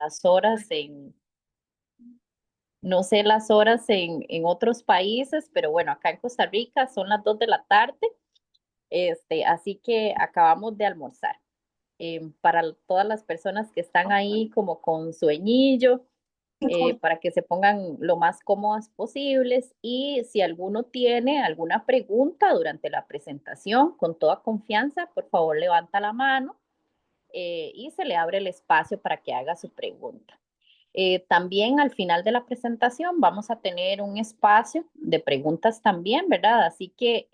las horas no sé las horas en otros países, pero bueno, acá en Costa Rica son las 2 de la tarde, así que acabamos de almorzar. Para todas las personas que están ahí como con sueñillo, para que se pongan lo más cómodas posibles y si alguno tiene alguna pregunta durante la presentación, con toda confianza, por favor levanta la mano y se le abre el espacio para que haga su pregunta. También al final de la presentación vamos a tener un espacio de preguntas también, ¿verdad? Así que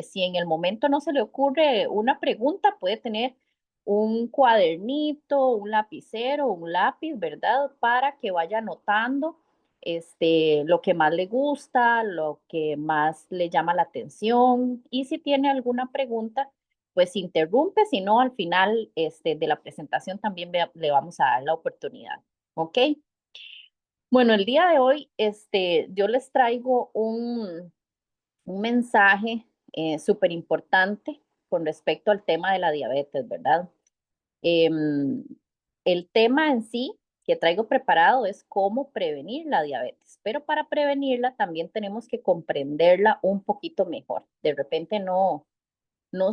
si en el momento no se le ocurre una pregunta, puede tener un cuadernito, un lapicero, un lápiz, ¿verdad? Para que vaya anotando lo que más le gusta, lo que más le llama la atención. Y si tiene alguna pregunta, pues interrumpe, si no, al final de la presentación también le vamos a dar la oportunidad. ¿Ok? Bueno, el día de hoy, yo les traigo un mensaje súper importante con respecto al tema de la diabetes, ¿verdad? Em, el tema en sí que traigo preparado es cómo prevenir la diabetes, pero para prevenirla también tenemos que comprenderla un poquito mejor. De repente no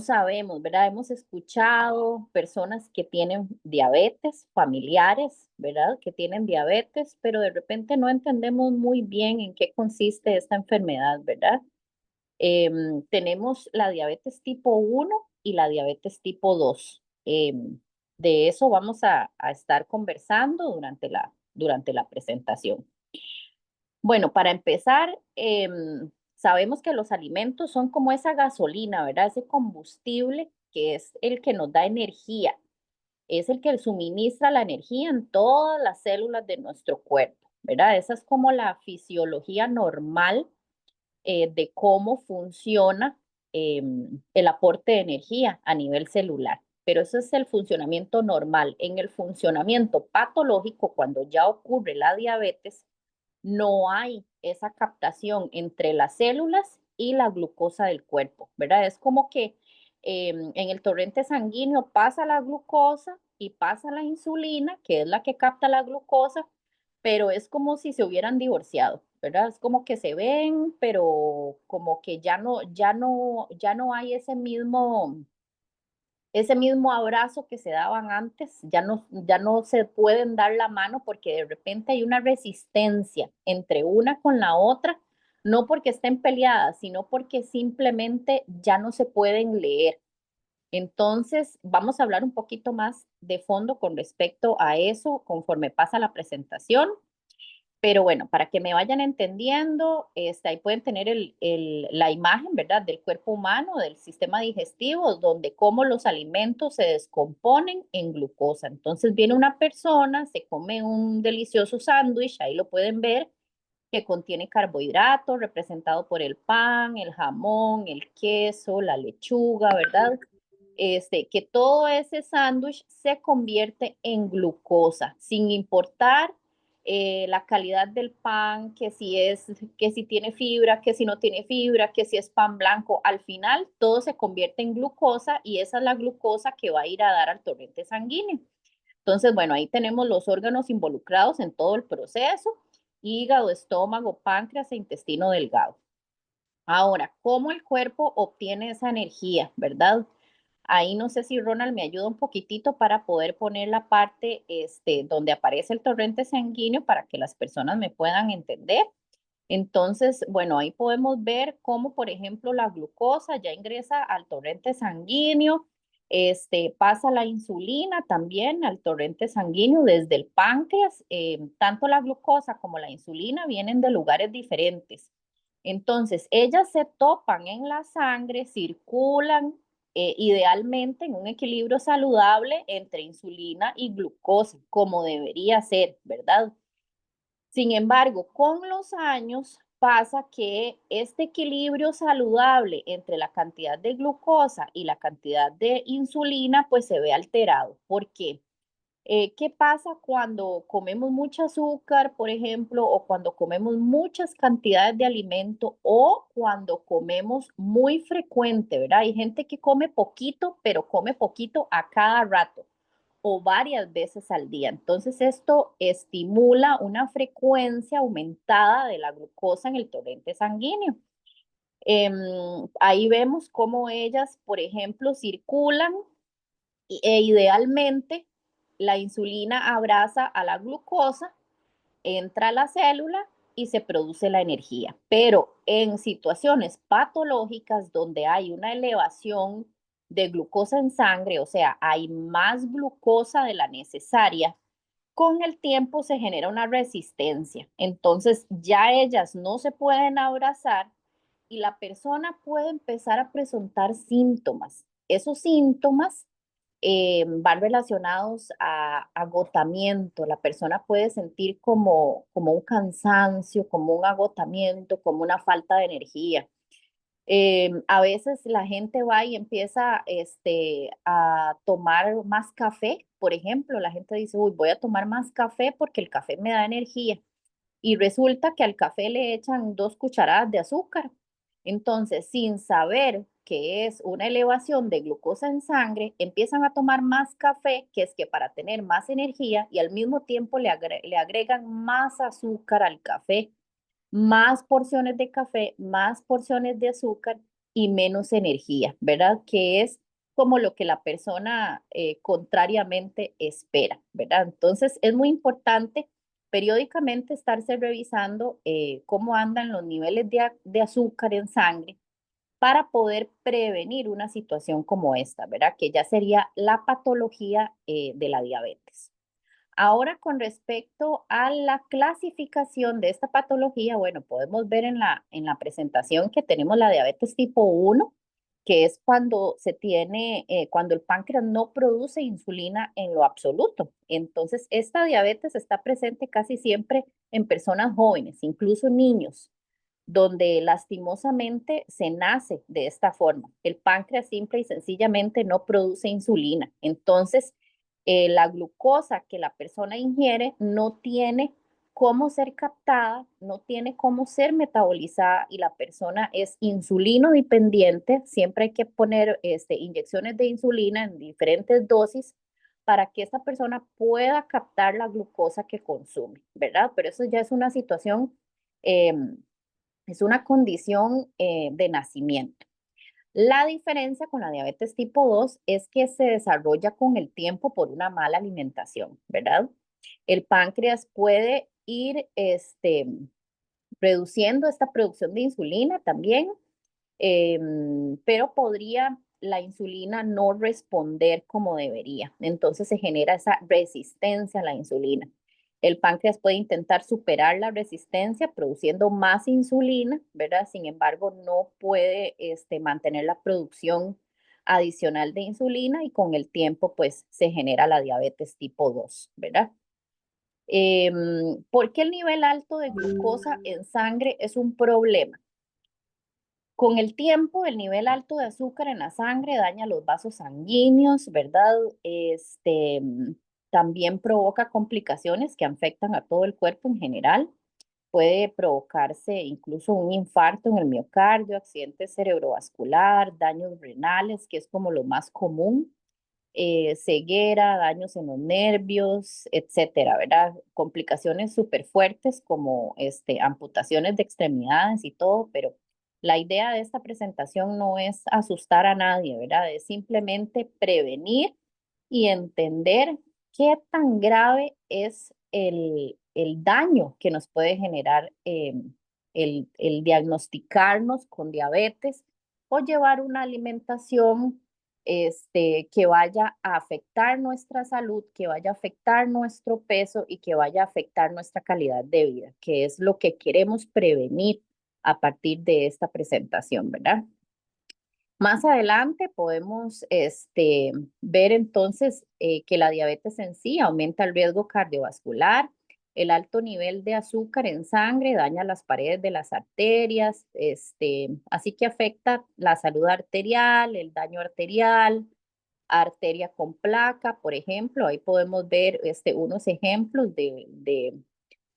sabemos, ¿verdad? Hemos escuchado personas que tienen diabetes, familiares, ¿verdad? Que tienen diabetes, pero de repente no entendemos muy bien en qué consiste esta enfermedad, ¿verdad? Tenemos la diabetes tipo 1 y la diabetes tipo 2. De eso vamos a estar conversando durante la presentación. Bueno, para empezar, sabemos que los alimentos son como esa gasolina, ¿verdad? Ese combustible que es el que nos da energía, es el que suministra la energía en todas las células de nuestro cuerpo, ¿verdad? Esa es como la fisiología normal de cómo funciona el aporte de energía a nivel celular. Pero eso es el funcionamiento normal. En el funcionamiento patológico, cuando ya ocurre la diabetes, no hay esa captación entre las células y la glucosa del cuerpo, ¿verdad? Es como que en el torrente sanguíneo pasa la glucosa y pasa la insulina, que es la que capta la glucosa, pero es como si se hubieran divorciado, ¿verdad? Es como que se ven, pero como que ya no hay ese mismo abrazo que se daban antes, ya no se pueden dar la mano porque de repente hay una resistencia entre una con la otra, no porque estén peleadas, sino porque simplemente ya no se pueden leer. Entonces, vamos a hablar un poquito más de fondo con respecto a eso conforme pasa la presentación. Pero bueno, para que me vayan entendiendo, ahí pueden tener la imagen, ¿verdad? Del cuerpo humano, del sistema digestivo, donde cómo los alimentos se descomponen en glucosa. Entonces viene una persona, se come un delicioso sándwich, ahí lo pueden ver, que contiene carbohidratos, representado por el pan, el jamón, el queso, la lechuga, ¿verdad? Que todo ese sándwich se convierte en glucosa, sin importar la calidad del pan, que si tiene fibra, que si no tiene fibra, que si es pan blanco, al final todo se convierte en glucosa y esa es la glucosa que va a ir a dar al torrente sanguíneo. Entonces, bueno, ahí tenemos los órganos involucrados en todo el proceso: hígado, estómago, páncreas e intestino delgado. Ahora, ¿cómo el cuerpo obtiene esa energía, verdad? Ahí no sé si Ronald me ayuda un poquitito para poder poner la parte donde aparece el torrente sanguíneo para que las personas me puedan entender. Entonces, bueno, ahí podemos ver cómo, por ejemplo, la glucosa ya ingresa al torrente sanguíneo, pasa la insulina también al torrente sanguíneo desde el páncreas. Tanto la glucosa como la insulina vienen de lugares diferentes. Entonces, ellas se topan en la sangre, circulan idealmente en un equilibrio saludable entre insulina y glucosa, como debería ser, ¿verdad? Sin embargo, con los años pasa que este equilibrio saludable entre la cantidad de glucosa y la cantidad de insulina pues se ve alterado. ¿Por qué? ¿Qué pasa cuando comemos mucho azúcar, por ejemplo, o cuando comemos muchas cantidades de alimento o cuando comemos muy frecuente, ¿verdad? Hay gente que come poquito, pero come poquito a cada rato. o varias veces al día. Entonces, esto estimula una frecuencia aumentada de la glucosa en el torrente sanguíneo. Ahí vemos cómo ellas, por ejemplo, circulan e idealmente la insulina abraza a la glucosa, entra a la célula y se produce la energía. Pero en situaciones patológicas donde hay una elevación de glucosa en sangre, o sea, hay más glucosa de la necesaria, con el tiempo se genera una resistencia. Entonces ya ellas no se pueden abrazar y la persona puede empezar a presentar síntomas. Esos síntomas van relacionados a agotamiento. La persona puede sentir como un cansancio, como un agotamiento, como una falta de energía. A veces la gente va y empieza a tomar más café. Por ejemplo, la gente dice, uy, voy a tomar más café porque el café me da energía. Y resulta que al café le echan 2 cucharadas de azúcar. Entonces, sin saber que es una elevación de glucosa en sangre, empiezan a tomar más café, que es que para tener más energía y al mismo tiempo le agregan más azúcar al café, más porciones de café, más porciones de azúcar y menos energía, ¿verdad? Que es como lo que la persona contrariamente espera, ¿verdad? Entonces es muy importante periódicamente estarse revisando cómo andan los niveles de azúcar en sangre para poder prevenir una situación como esta, ¿verdad? Que ya sería la patología de la diabetes. Ahora, con respecto a la clasificación de esta patología, bueno, podemos ver en la presentación que tenemos la diabetes tipo 1, que es cuando se tiene, cuando el páncreas no produce insulina en lo absoluto. Entonces, esta diabetes está presente casi siempre en personas jóvenes, incluso niños, donde lastimosamente se nace de esta forma. El páncreas simple y sencillamente no produce insulina. Entonces, la glucosa que la persona ingiere no tiene cómo ser captada, no tiene cómo ser metabolizada y la persona es insulino dependiente. Siempre hay que poner inyecciones de insulina en diferentes dosis para que esta persona pueda captar la glucosa que consume, ¿verdad? Pero eso ya es una situación, es una condición de nacimiento. La diferencia con la diabetes tipo 2 es que se desarrolla con el tiempo por una mala alimentación, ¿verdad? El páncreas puede ir reduciendo esta producción de insulina también, pero podría la insulina no responder como debería. Entonces se genera esa resistencia a la insulina. El páncreas puede intentar superar la resistencia produciendo más insulina, ¿verdad? Sin embargo, no puede mantener la producción adicional de insulina y con el tiempo, pues, se genera la diabetes tipo 2, ¿verdad? ¿Por qué el nivel alto de glucosa en sangre es un problema? Con el tiempo, el nivel alto de azúcar en la sangre daña los vasos sanguíneos, ¿verdad? También provoca complicaciones que afectan a todo el cuerpo en general. Puede provocarse incluso un infarto en el miocardio, accidente cerebrovascular, daños renales, que es como lo más común, ceguera, daños en los nervios, etcétera, ¿verdad? Complicaciones súper fuertes como amputaciones de extremidades y todo, pero la idea de esta presentación no es asustar a nadie, ¿verdad? Es simplemente prevenir y entender qué tan grave es el daño que nos puede generar el diagnosticarnos con diabetes o llevar una alimentación que vaya a afectar nuestra salud, que vaya a afectar nuestro peso y que vaya a afectar nuestra calidad de vida, que es lo que queremos prevenir a partir de esta presentación, ¿verdad? Más adelante podemos ver entonces que la diabetes en sí aumenta el riesgo cardiovascular, el alto nivel de azúcar en sangre daña las paredes de las arterias, así que afecta la salud arterial, el daño arterial, arteria con placa, por ejemplo. Ahí podemos ver unos ejemplos de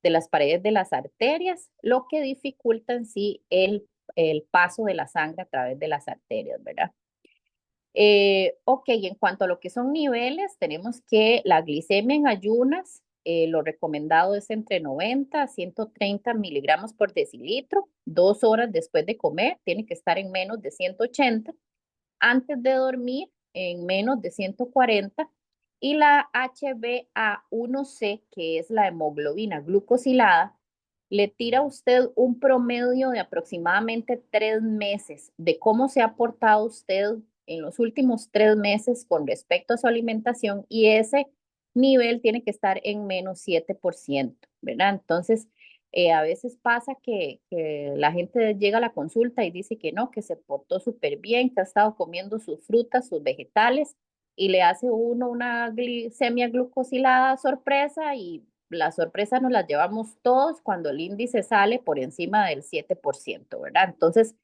las paredes de las arterias, lo que dificulta en sí el paso de la sangre a través de las arterias, ¿verdad? Ok, en cuanto a lo que son niveles, tenemos que la glicemia en ayunas, lo recomendado es entre 90 a 130 miligramos por decilitro, 2 horas después de comer, tiene que estar en menos de 180, antes de dormir en menos de 140, y la HbA1c, que es la hemoglobina glucosilada, le tira a usted un promedio de aproximadamente 3 meses de cómo se ha portado usted en los últimos 3 meses con respecto a su alimentación, y ese nivel tiene que estar en menos 7%, ¿verdad? Entonces, a veces pasa que la gente llega a la consulta y dice que no, que se portó súper bien, que ha estado comiendo sus frutas, sus vegetales, y le hace uno una glicemia glucosilada sorpresa, y la sorpresa nos la llevamos todos cuando el índice sale por encima del 7%, ¿verdad? Entonces,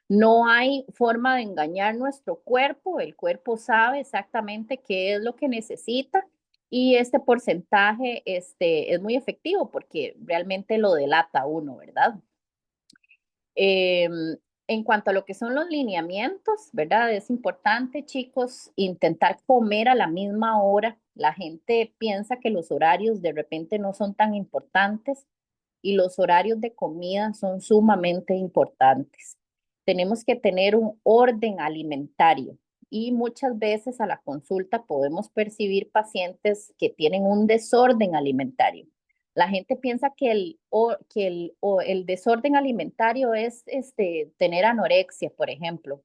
no hay forma de engañar nuestro cuerpo, el cuerpo sabe exactamente qué es lo que necesita, y este porcentaje es muy efectivo porque realmente lo delata uno, ¿verdad? En cuanto a lo que son los lineamientos, ¿verdad? Es importante, chicos, intentar comer a la misma hora. La gente piensa que los horarios de repente no son tan importantes, y los horarios de comida son sumamente importantes. Tenemos que tener un orden alimentario, y muchas veces a la consulta podemos percibir pacientes que tienen un desorden alimentario. La gente piensa que el desorden alimentario es tener anorexia, por ejemplo,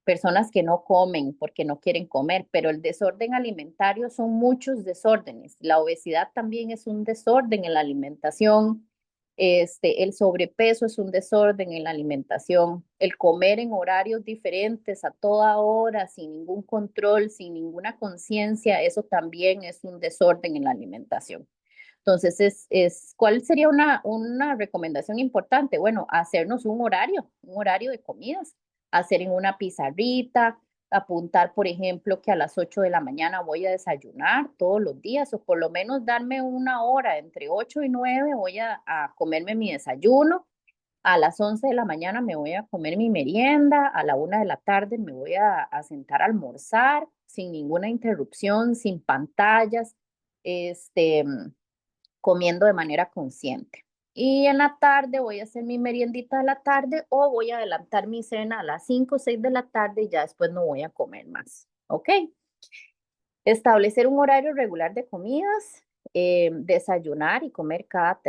personas que no comen porque no quieren comer, pero el desorden alimentario son muchos desórdenes. La obesidad también es un desorden en la alimentación. El sobrepeso es un desorden en la alimentación. El comer en horarios diferentes a toda hora, sin ningún control, sin ninguna conciencia, eso también es un desorden en la alimentación. Entonces, ¿cuál sería una recomendación importante? Bueno, hacernos un horario de comidas, hacer en una pizarrita, apuntar, por ejemplo, que a las 8 de la mañana voy a desayunar todos los días, o por lo menos darme una hora, entre 8 y 9 voy a comerme mi desayuno, a las 11 de la mañana me voy a comer mi merienda, a la 1 de la tarde me voy a sentar a almorzar sin ninguna interrupción, sin pantallas. Este, comiendo de manera consciente. Y en la tarde voy a hacer mi meriendita de la tarde, o voy a adelantar mi cena a las 5 o 6 de la tarde, y ya después no voy a comer más. ¿Ok? Establecer un horario regular de comidas, desayunar y comer cada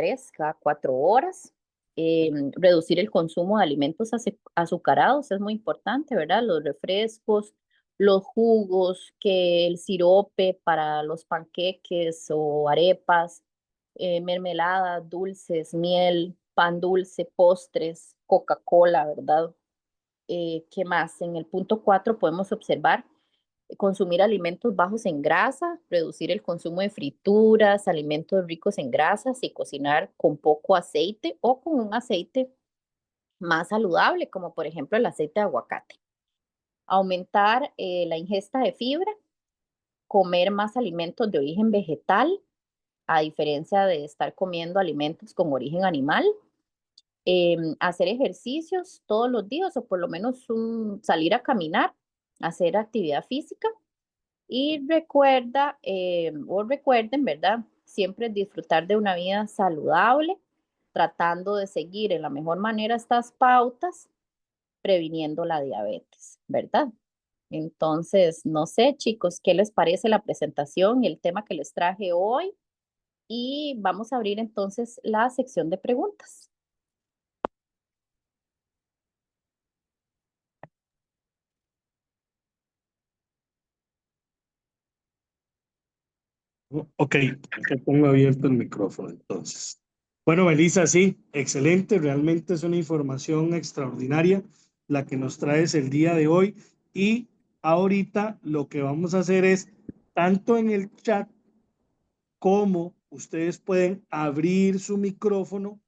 4 horas, reducir el consumo de alimentos azucarados, es muy importante, ¿verdad? Los refrescos, los jugos, que el sirope para los panqueques o arepas, mermeladas, dulces, miel, pan dulce, postres, Coca-Cola, ¿verdad? ¿Qué más? En el punto 4 podemos observar consumir alimentos bajos en grasa, reducir el consumo de frituras, alimentos ricos en grasas, y cocinar con poco aceite o con un aceite más saludable, como por ejemplo el aceite de aguacate. Aumentar la ingesta de fibra, comer más alimentos de origen vegetal, a diferencia de estar comiendo alimentos con origen animal. Hacer ejercicios todos los días, o por lo menos salir a caminar, hacer actividad física. Y recuerden, ¿verdad? Siempre disfrutar de una vida saludable, tratando de seguir en la mejor manera estas pautas, previniendo la diabetes, ¿verdad? Entonces, no sé, chicos, ¿qué les parece la presentación y el tema que les traje hoy? Y vamos a abrir entonces la sección de preguntas. Ok, te pongo abierto el micrófono entonces. Bueno, Melissa, sí, excelente, realmente es una información extraordinaria la que nos traes el día de hoy, y ahorita lo que vamos a hacer es, tanto en el chat como ustedes pueden abrir su micrófono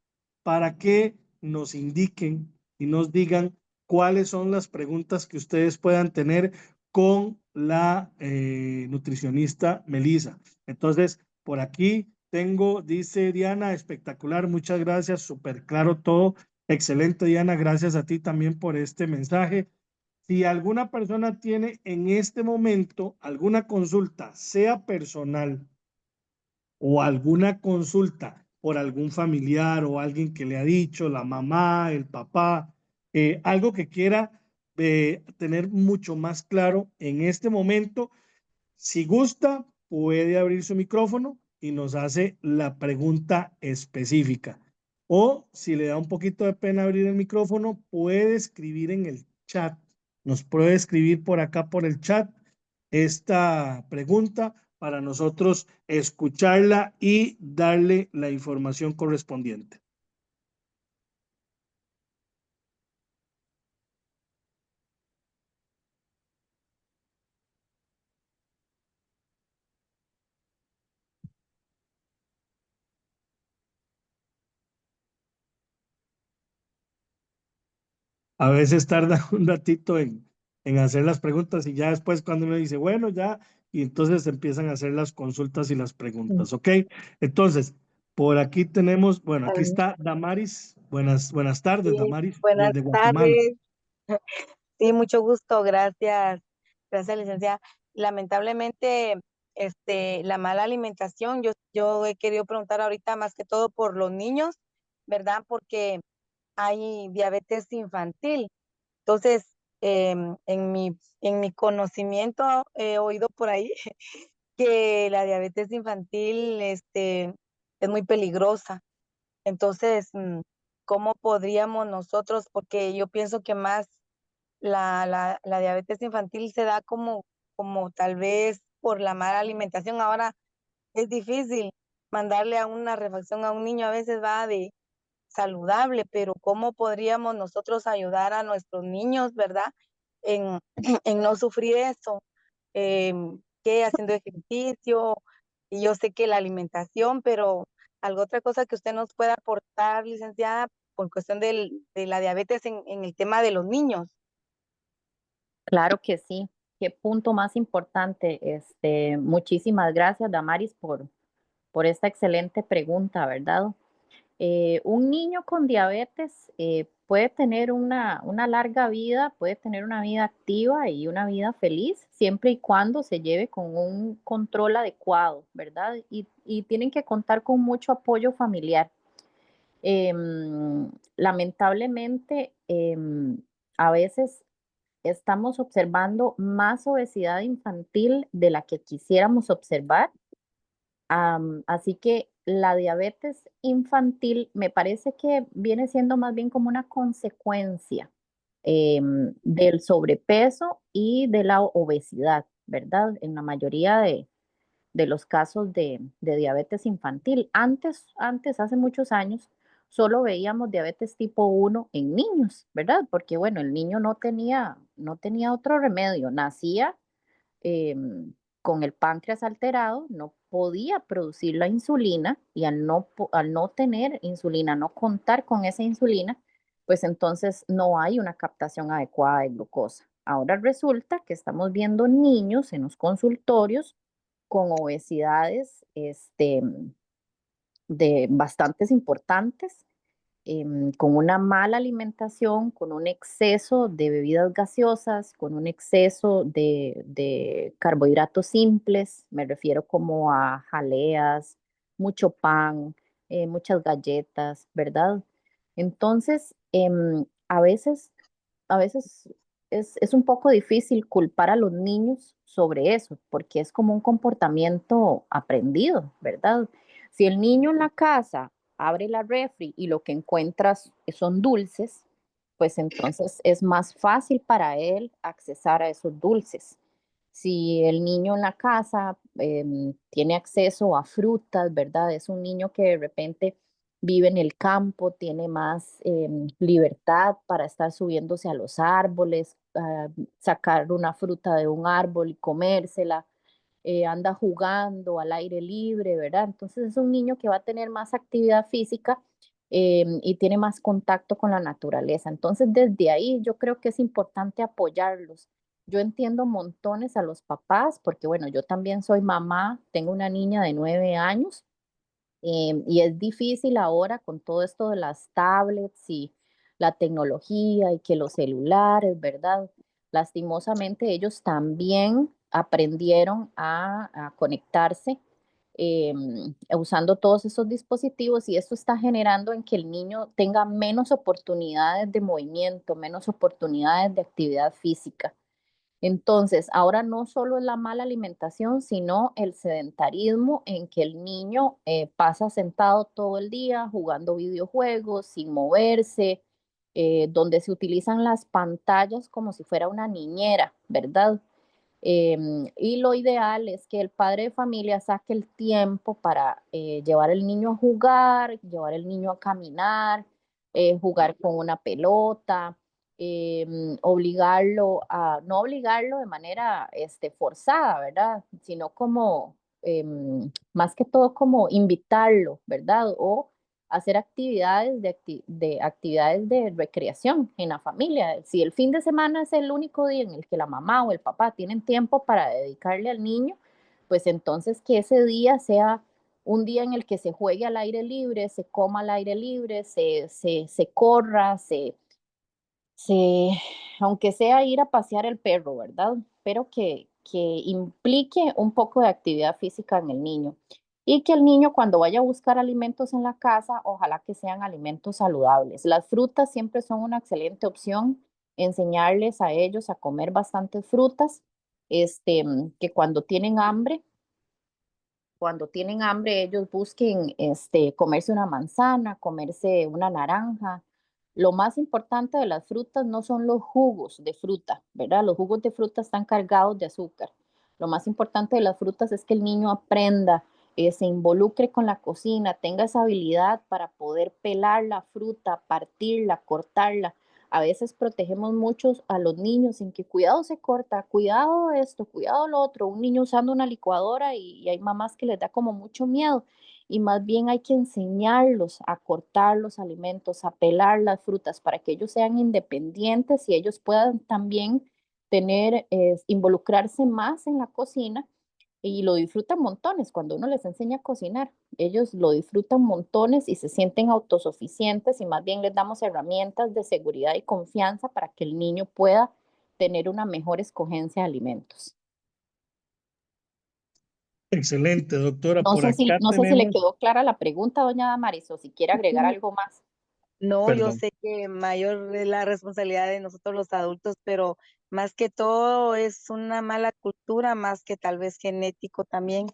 para que nos indiquen y nos digan cuáles son las preguntas que ustedes puedan tener con la nutricionista Melissa. Entonces, por aquí tengo, dice Diana, espectacular, muchas gracias, súper claro todo. Excelente, Diana, gracias a ti también por este mensaje. Si alguna persona tiene en este momento alguna consulta, sea personal o alguna consulta por algún familiar o alguien que le ha dicho, la mamá, el papá, algo que quiera tener mucho más claro en este momento, si gusta, puede abrir su micrófono y nos hace la pregunta específica. O si le da un poquito de pena abrir el micrófono, puede escribir en el chat. Nos puede escribir por acá por el chat esta pregunta para nosotros escucharla y darle la información correspondiente. A veces tarda un ratito en hacer las preguntas y ya después cuando uno dice, bueno, ya, y entonces empiezan a hacer las consultas y las Mm, preguntas, ¿ok? Entonces, por aquí tenemos, bueno, está aquí bien. está Damaris. Buenas tardes, Sí, Damaris, buenas desde Guatemala. tardes. Sí, mucho gusto, gracias. Gracias, licenciada. Lamentablemente, la mala alimentación, yo he querido preguntar ahorita más que todo por los niños, ¿verdad? Porque hay diabetes infantil. Entonces, en mi conocimiento he oído por ahí que la diabetes infantil, es muy peligrosa. Entonces, ¿cómo podríamos nosotros? Porque yo pienso que más la diabetes infantil se da como tal vez por la mala alimentación. Ahora es difícil mandarle a una refacción a un niño, a veces va de saludable, pero ¿cómo podríamos nosotros ayudar a nuestros niños, verdad? En, en no sufrir eso. Que haciendo ejercicio, y yo sé que la alimentación, pero algo otra cosa que usted nos pueda aportar, licenciada, por cuestión de la diabetes en el tema de los niños. Claro que sí. Qué punto más importante. Muchísimas gracias, Damaris, por esta excelente pregunta, ¿verdad? Un niño con diabetes puede tener una larga vida, puede tener una vida activa y una vida feliz, siempre y cuando se lleve con un control adecuado, ¿verdad? Y tienen que contar con mucho apoyo familiar. Lamentablemente, a veces estamos observando más obesidad infantil de la que quisiéramos observar. Así que la diabetes infantil me parece que viene siendo más bien como una consecuencia del sobrepeso y de la obesidad, ¿verdad? En la mayoría de los casos de diabetes infantil. Antes, hace muchos años, solo veíamos diabetes tipo 1 en niños, ¿verdad? Porque, bueno, el niño no tenía otro remedio, nacía con el páncreas alterado, no podía producir la insulina y al no tener insulina, no contar con esa insulina, pues entonces no hay una captación adecuada de glucosa. Ahora resulta que estamos viendo niños en los consultorios con obesidades de bastantes importantes, con una mala alimentación, con un exceso de bebidas gaseosas, con un exceso de carbohidratos simples, me refiero como a jaleas, mucho pan, muchas galletas, ¿verdad? Entonces, a veces es un poco difícil culpar a los niños sobre eso, porque es como un comportamiento aprendido, ¿verdad? Si el niño en la casa abre la refri y lo que encuentras son dulces, pues entonces es más fácil para él accesar a esos dulces. Si el niño en la casa tiene acceso a frutas, ¿verdad? Es un niño que de repente vive en el campo, tiene más libertad para estar subiéndose a los árboles, sacar una fruta de un árbol y comérsela, anda jugando al aire libre, ¿verdad? Entonces es un niño que va a tener más actividad física y tiene más contacto con la naturaleza. Entonces desde ahí yo creo que es importante apoyarlos. Yo entiendo montones a los papás porque, bueno, yo también soy mamá, tengo una niña de 9 años y es difícil ahora con todo esto de las tablets y la tecnología y que los celulares, ¿verdad? lastimosamente ellos también aprendieron a conectarse usando todos esos dispositivos y esto está generando en que el niño tenga menos oportunidades de movimiento, menos oportunidades de actividad física. Entonces, ahora no solo es la mala alimentación, sino el sedentarismo en que el niño pasa sentado todo el día jugando videojuegos sin moverse, donde se utilizan las pantallas como si fuera una niñera, ¿verdad? Y lo ideal es que el padre de familia saque el tiempo para llevar al niño a jugar, llevar al niño a caminar, jugar con una pelota, obligarlo a, no obligarlo de manera forzada, ¿verdad? Sino como, más que todo como invitarlo, ¿verdad? O hacer actividades de actividades de recreación en la familia. Si el fin de semana es el único día en el que la mamá o el papá tienen tiempo para dedicarle al niño, pues entonces que ese día sea un día en el que se juegue al aire libre, se coma al aire libre, se corra, se, aunque sea ir a pasear el perro, ¿verdad? Pero que implique un poco de actividad física en el niño. Y que el niño cuando vaya a buscar alimentos en la casa, ojalá que sean alimentos saludables. Las frutas siempre son una excelente opción. Enseñarles a ellos a comer bastantes frutas, que cuando tienen hambre, ellos busquen comerse una manzana, comerse una naranja. Lo más importante de las frutas no son los jugos de fruta, ¿verdad? Los jugos de fruta están cargados de azúcar. Lo más importante de las frutas es que el niño aprenda, se involucre con la cocina, tenga esa habilidad para poder pelar la fruta, partirla, cortarla. A veces protegemos mucho a los niños sin que cuidado se corta, cuidado esto, cuidado lo otro. Un niño usando una licuadora y hay mamás que les da como mucho miedo. Y más bien hay que enseñarlos a cortar los alimentos, a pelar las frutas para que ellos sean independientes y ellos puedan también involucrarse más en la cocina y lo disfrutan montones cuando uno les enseña a cocinar. Ellos lo disfrutan montones y se sienten autosuficientes y más bien les damos herramientas de seguridad y confianza para que el niño pueda tener una mejor escogencia de alimentos. Excelente, doctora. No Por sé si, acá no sé si le tenemos, quedó clara la pregunta, doña Damaris, o si quiere agregar algo más. No, yo perdón. sé que mayor es la responsabilidad de nosotros los adultos, pero más que todo es una mala cultura, más que tal vez genético también.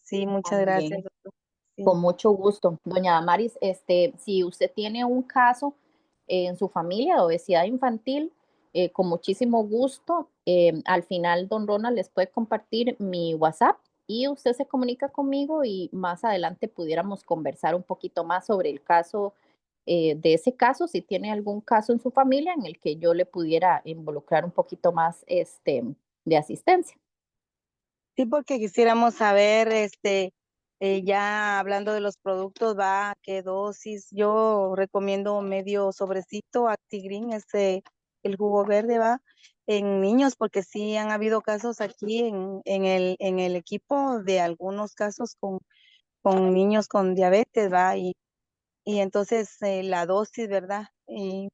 Sí, muchas gracias, También. doctor. Sí. Con mucho gusto. Doña Damaris, si usted tiene un caso en su familia de obesidad infantil, con muchísimo gusto, al final don Ronald les puede compartir mi WhatsApp y usted se comunica conmigo y más adelante pudiéramos conversar un poquito más sobre el caso, de ese caso, si tiene algún caso en su familia en el que yo le pudiera involucrar un poquito más de asistencia. Sí, porque quisiéramos saber, ya hablando de los productos, va, qué dosis. Yo recomiendo medio sobrecito Actigrin, el jugo verde, va, en niños, porque sí han habido casos aquí en el equipo de algunos casos con niños con diabetes, va, y entonces la dosis, ¿verdad? Y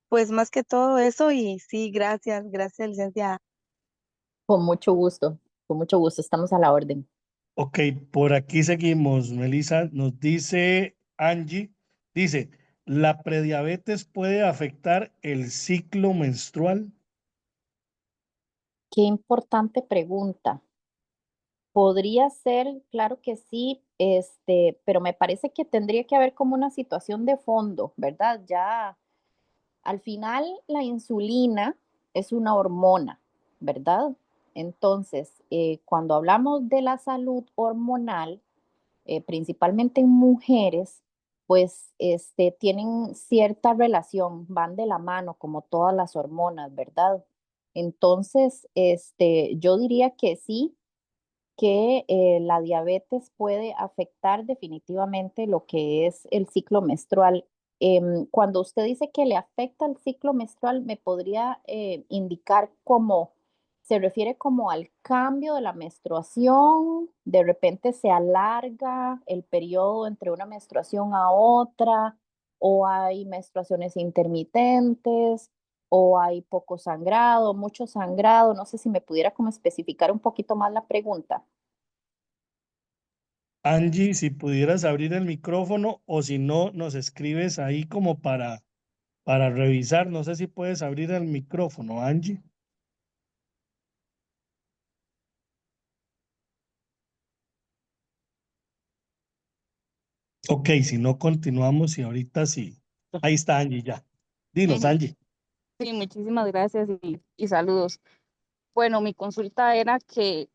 pues más que todo eso, y sí, gracias, licenciada. Con mucho gusto, estamos a la orden. Ok, por aquí seguimos. Melissa nos dice, Angie, dice, ¿la prediabetes puede afectar el ciclo menstrual? Qué importante pregunta. Podría ser, claro que sí, pero me parece que tendría que haber como una situación de fondo, ¿verdad? Ya al final la insulina es una hormona, ¿verdad? Entonces, cuando hablamos de la salud hormonal, principalmente en mujeres, pues tienen cierta relación, van de la mano como todas las hormonas, ¿verdad? Entonces, yo diría que sí, que la diabetes puede afectar definitivamente lo que es el ciclo menstrual. Cuando usted dice que le afecta el ciclo menstrual, ¿me podría indicar cómo se refiere como al cambio de la menstruación? De repente se alarga el periodo entre una menstruación a otra o hay menstruaciones intermitentes o hay poco sangrado, mucho sangrado. No sé si me pudiera como especificar un poquito más la pregunta. Angie, si pudieras abrir el micrófono o si no, nos escribes ahí como para revisar. No sé si puedes abrir el micrófono, Angie. Ok, si no continuamos y ahorita sí. Ahí está Angie ya. Dinos, Ujú. Angie. Sí, muchísimas gracias y saludos. Bueno, mi consulta era que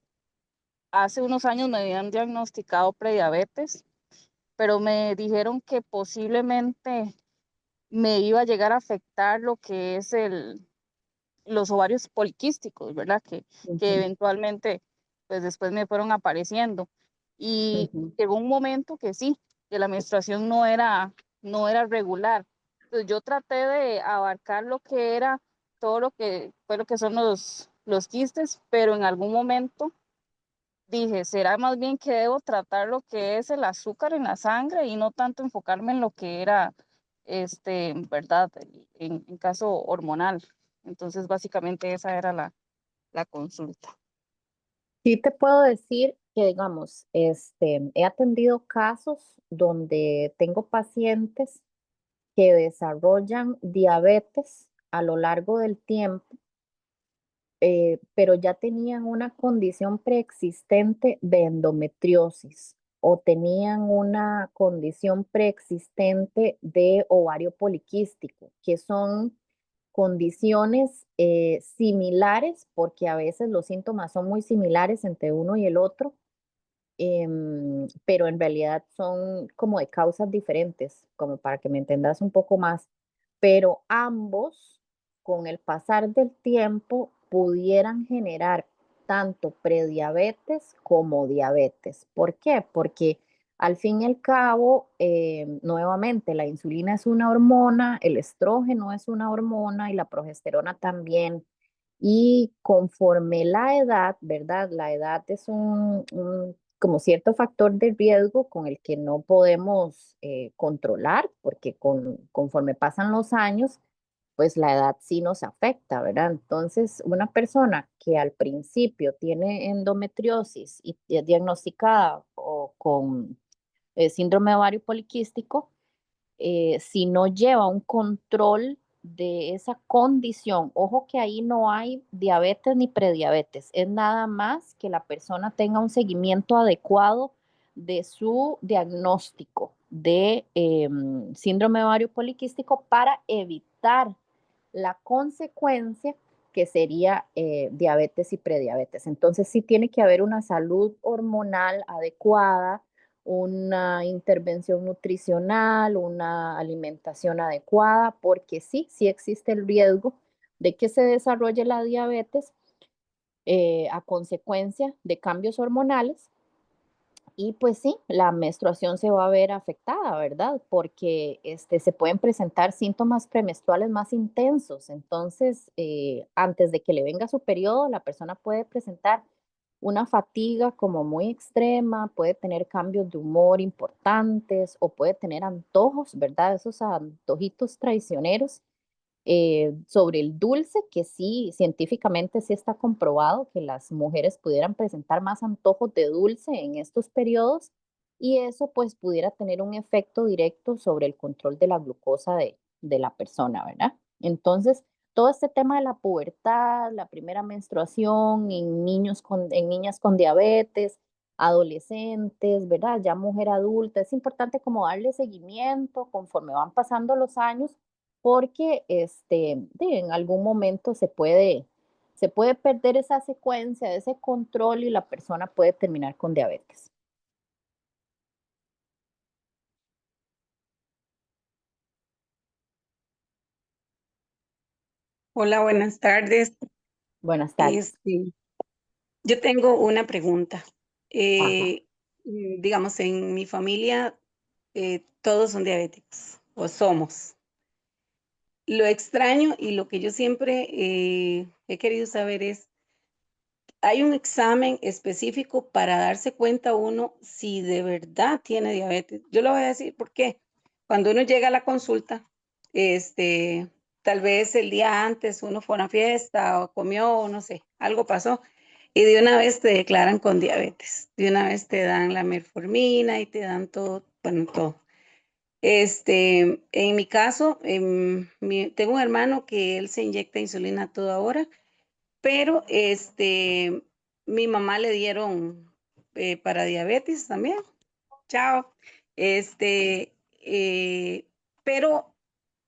hace unos años me habían diagnosticado prediabetes, pero me dijeron que posiblemente me iba a llegar a afectar lo que es los ovarios poliquísticos, ¿verdad? Que Ujú, eventualmente, pues después me fueron apareciendo. Y ujú. llegó un momento que sí, que la menstruación no era regular. Entonces yo traté de abarcar lo que era todo lo que fue lo que son los quistes, pero en algún momento dije, será más bien que debo tratar lo que es el azúcar en la sangre y no tanto enfocarme en lo que era, ¿verdad? En caso hormonal. Entonces, básicamente esa era la consulta. Sí te puedo decir que, digamos, he atendido casos donde tengo pacientes que desarrollan diabetes a lo largo del tiempo, pero ya tenían una condición preexistente de endometriosis o tenían una condición preexistente de ovario poliquístico, que son condiciones similares, porque a veces los síntomas son muy similares entre uno y el otro, pero en realidad son como de causas diferentes, como para que me entendas un poco más, pero ambos, con el pasar del tiempo, pudieran generar tanto prediabetes como diabetes. ¿Por qué? Porque al fin y al cabo, nuevamente, la insulina es una hormona, el estrógeno es una hormona y la progesterona también. Y conforme la edad, ¿verdad? La edad es un como cierto factor de riesgo con el que no podemos controlar, porque conforme pasan los años, pues la edad sí nos afecta, ¿verdad? Entonces, una persona que al principio tiene endometriosis y es diagnosticada o con síndrome ovario poliquístico, si no lleva un control de esa condición, ojo que ahí no hay diabetes ni prediabetes, es nada más que la persona tenga un seguimiento adecuado de su diagnóstico de síndrome ovario poliquístico para evitar la consecuencia que sería diabetes y prediabetes. Entonces sí tiene que haber una salud hormonal adecuada, una intervención nutricional, una alimentación adecuada, porque sí, sí existe el riesgo de que se desarrolle la diabetes a consecuencia de cambios hormonales. Y pues sí, la menstruación se va a ver afectada, ¿verdad? Porque se pueden presentar síntomas premenstruales más intensos. Entonces, antes de que le venga su periodo, la persona puede presentar una fatiga como muy extrema, puede tener cambios de humor importantes o puede tener antojos, ¿verdad? Esos antojitos traicioneros sobre el dulce, que sí, científicamente sí está comprobado que las mujeres pudieran presentar más antojos de dulce en estos periodos y eso pues pudiera tener un efecto directo sobre el control de la glucosa de la persona, ¿verdad? Entonces, todo este tema de la pubertad, la primera menstruación en en niñas con diabetes, adolescentes, ¿verdad? Ya mujer adulta, es importante como darle seguimiento conforme van pasando los años porque en algún momento se puede perder esa secuencia, ese control y la persona puede terminar con diabetes. Hola, buenas tardes. Buenas tardes. Este, yo tengo una pregunta. Ajá. Digamos, en mi familia todos son diabéticos, o somos. Lo extraño y lo que yo siempre he querido saber es, ¿hay un examen específico para darse cuenta uno si de verdad tiene diabetes? Yo lo voy a decir porque cuando uno llega a la consulta, este, tal vez el día antes uno fue a una fiesta o comió, o no sé, algo pasó. Y de una vez te declaran con diabetes. De una vez te dan la metformina y te dan todo, bueno, todo. En mi caso, tengo un hermano que él se inyecta insulina a toda hora, pero mi mamá le dieron para diabetes también. Chao. Este, pero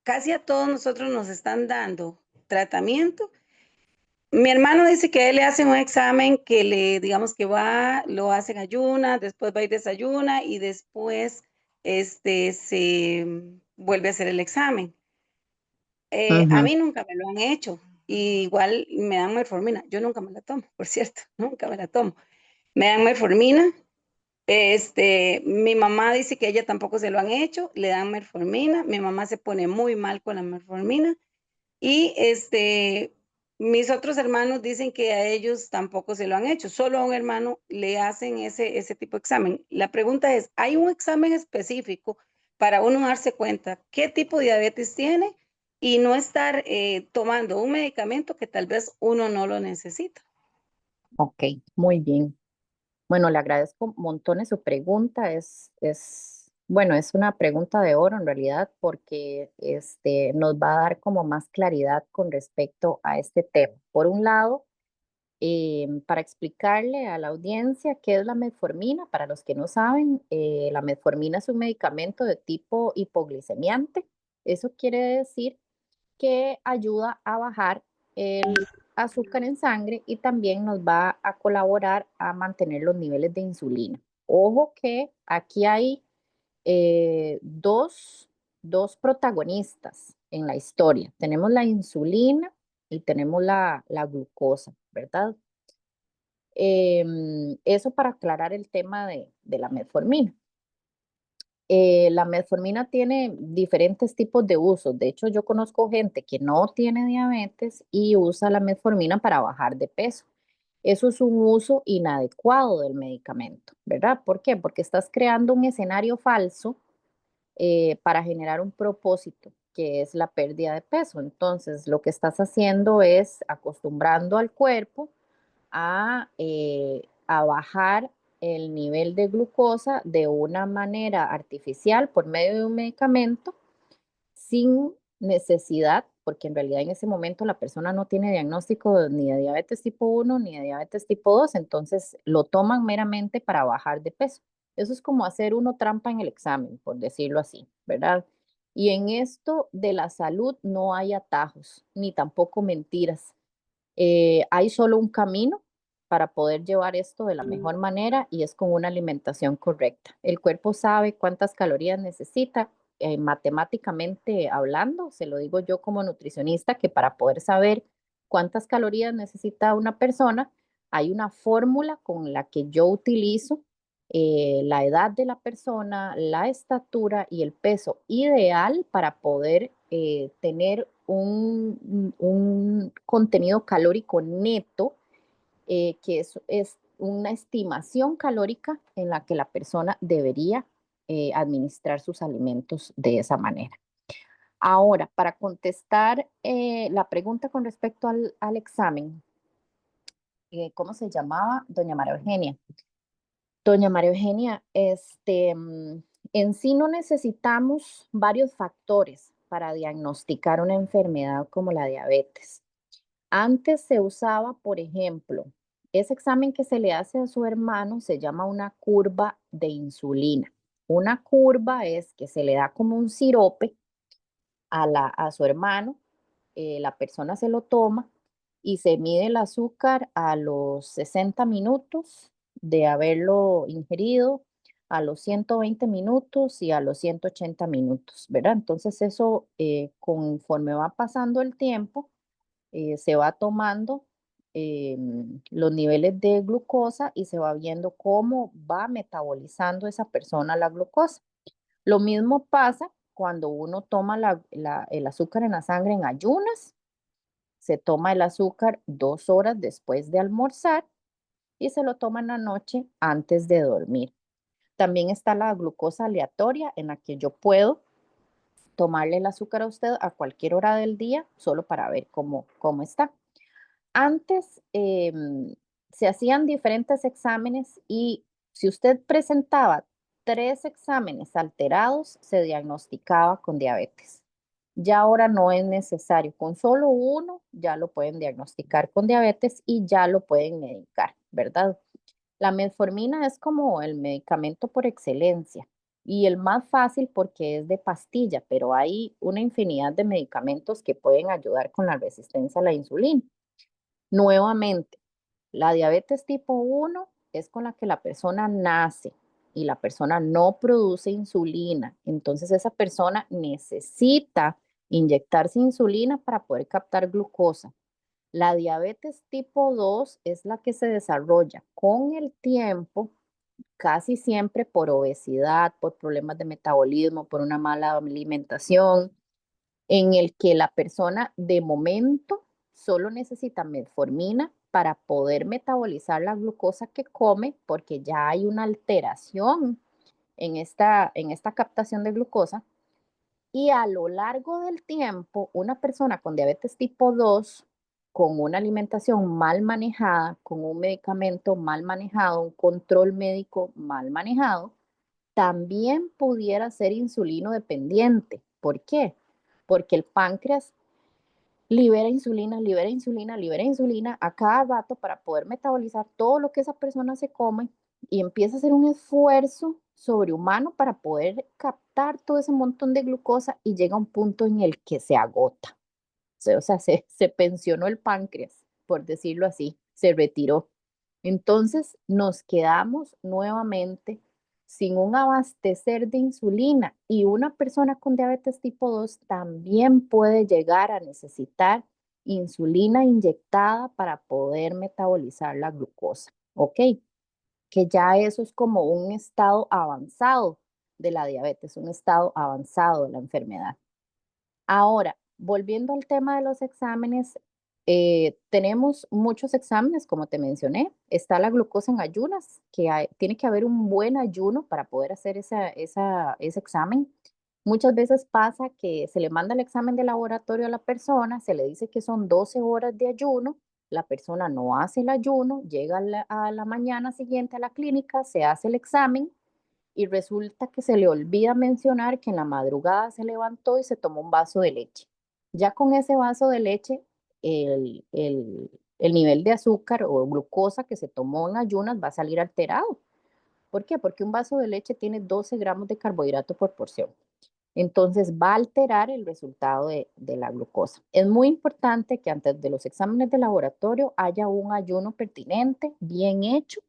casi a todos nosotros nos están dando tratamiento. Mi hermano dice que a él le hacen un examen que le, digamos que va, lo hacen ayuna, después va y desayuna y después se vuelve a hacer el examen. A Ujú. mí nunca me lo han hecho. Y igual me dan metformina. Yo nunca me la tomo, por cierto, nunca me la tomo. Me dan metformina. Mi mamá dice que ella tampoco se lo han hecho, le dan metformina. Mi mamá se pone muy mal con la metformina. Y mis otros hermanos dicen que a ellos tampoco se lo han hecho, solo a un hermano le hacen ese tipo de examen. La pregunta es, ¿hay un examen específico para uno darse cuenta qué tipo de diabetes tiene y no estar tomando un medicamento que tal vez uno no lo necesita? Ok, muy bien. Bueno, le agradezco montones su pregunta. Bueno, es una pregunta de oro en realidad porque nos va a dar como más claridad con respecto a este tema. Por un lado, para explicarle a la audiencia qué es la metformina, para los que no saben, la metformina es un medicamento de tipo hipoglicemiante. Eso quiere decir que ayuda a bajar el azúcar en sangre y también nos va a colaborar a mantener los niveles de insulina. Ojo que aquí hay dos protagonistas en la historia. Tenemos la insulina y tenemos la glucosa, ¿verdad? Eso para aclarar el tema de la metformina. La metformina tiene diferentes tipos de usos. De hecho, yo conozco gente que no tiene diabetes y usa la metformina para bajar de peso. Eso es un uso inadecuado del medicamento, ¿verdad? ¿Por qué? Porque estás creando un escenario falso para generar un propósito, que es la pérdida de peso. Entonces, lo que estás haciendo es acostumbrando al cuerpo a bajar el nivel de glucosa de una manera artificial por medio de un medicamento sin necesidad, porque en realidad en ese momento la persona no tiene diagnóstico ni de diabetes tipo 1 ni de diabetes tipo 2, entonces lo toman meramente para bajar de peso. Eso es como hacer uno trampa en el examen, por decirlo así, ¿verdad? Y en esto de la salud no hay atajos, ni tampoco mentiras. Hay solo un camino para poder llevar esto de la mejor manera y es con una alimentación correcta. El cuerpo sabe cuántas calorías necesita, matemáticamente hablando, se lo digo yo como nutricionista, que para poder saber cuántas calorías necesita una persona, hay una fórmula con la que yo utilizo la edad de la persona, la estatura y el peso ideal para poder tener un contenido calórico neto, que es una estimación calórica en la que la persona debería administrar sus alimentos de esa manera. Ahora, para contestar la pregunta con respecto al examen, ¿cómo se llamaba? Doña María Eugenia. Doña María Eugenia, en sí no necesitamos varios factores para diagnosticar una enfermedad como la diabetes. Antes se usaba, por ejemplo, ese examen que se le hace a su hermano se llama una curva de insulina. Una curva es que se le da como un sirope a su hermano, la persona se lo toma y se mide el azúcar a los 60 minutos de haberlo ingerido, a los 120 minutos y a los 180 minutos, ¿verdad? Entonces eso, conforme va pasando el tiempo, se va tomando los niveles de glucosa y se va viendo cómo va metabolizando esa persona la glucosa. Lo mismo pasa cuando uno toma el azúcar en la sangre en ayunas. Se toma el azúcar 2 horas después de almorzar y se lo toma en la noche antes de dormir. También está la glucosa aleatoria en la que yo puedo tomarle el azúcar a usted a cualquier hora del día, solo para ver cómo está. Antes se hacían diferentes exámenes y si usted presentaba 3 exámenes alterados, se diagnosticaba con diabetes. Ya ahora no es necesario, con solo uno ya lo pueden diagnosticar con diabetes y ya lo pueden medicar, ¿verdad? La metformina es como el medicamento por excelencia y el más fácil porque es de pastilla, pero hay una infinidad de medicamentos que pueden ayudar con la resistencia a la insulina. Nuevamente, la diabetes tipo 1 es con la que la persona nace y la persona no produce insulina. Entonces esa persona necesita inyectarse insulina para poder captar glucosa. La diabetes tipo 2 es la que se desarrolla con el tiempo, casi siempre por obesidad, por problemas de metabolismo, por una mala alimentación, en el que la persona de momento solo necesita metformina para poder metabolizar la glucosa que come, porque ya hay una alteración en esta captación de glucosa. Y a lo largo del tiempo, una persona con diabetes tipo 2, con una alimentación mal manejada, con un medicamento mal manejado, un control médico mal manejado, también pudiera ser insulino dependiente. ¿Por qué? Porque el páncreas libera insulina, libera insulina, libera insulina a cada rato para poder metabolizar todo lo que esa persona se come y empieza a hacer un esfuerzo sobrehumano para poder captar todo ese montón de glucosa y llega a un punto en el que se agota. O sea, se pensionó el páncreas, por decirlo así, se retiró. Entonces nos quedamos nuevamente sin un abastecer de insulina y una persona con diabetes tipo 2 también puede llegar a necesitar insulina inyectada para poder metabolizar la glucosa, ¿ok? Que ya eso es como un estado avanzado de la diabetes, un estado avanzado de la enfermedad. Ahora, volviendo al tema de los exámenes, tenemos muchos exámenes, como te mencioné. Está la glucosa en ayunas, tiene que haber un buen ayuno para poder hacer ese examen. Muchas veces pasa que se le manda el examen de laboratorio a la persona, se le dice que son 12 horas de ayuno, la persona no hace el ayuno, llega a la mañana siguiente a la clínica, se hace el examen y resulta que se le olvida mencionar que en la madrugada se levantó y se tomó un vaso de leche. Ya con ese vaso de leche, el nivel de azúcar o glucosa que se tomó en ayunas va a salir alterado. ¿Por qué? Porque un vaso de leche tiene 12 gramos de carbohidrato por porción. Entonces va a alterar el resultado de la glucosa. Es muy importante que antes de los exámenes de laboratorio haya un ayuno pertinente, bien hecho,